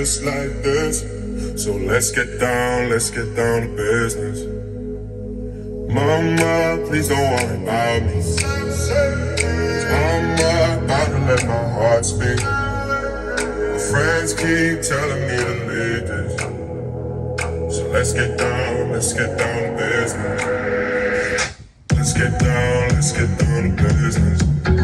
just like this. So let's get down to business. Mama, please don't worry about me. I'm about to let my heart speak. My friends keep telling me to leave this. So let's get down to business. Let's get down to business.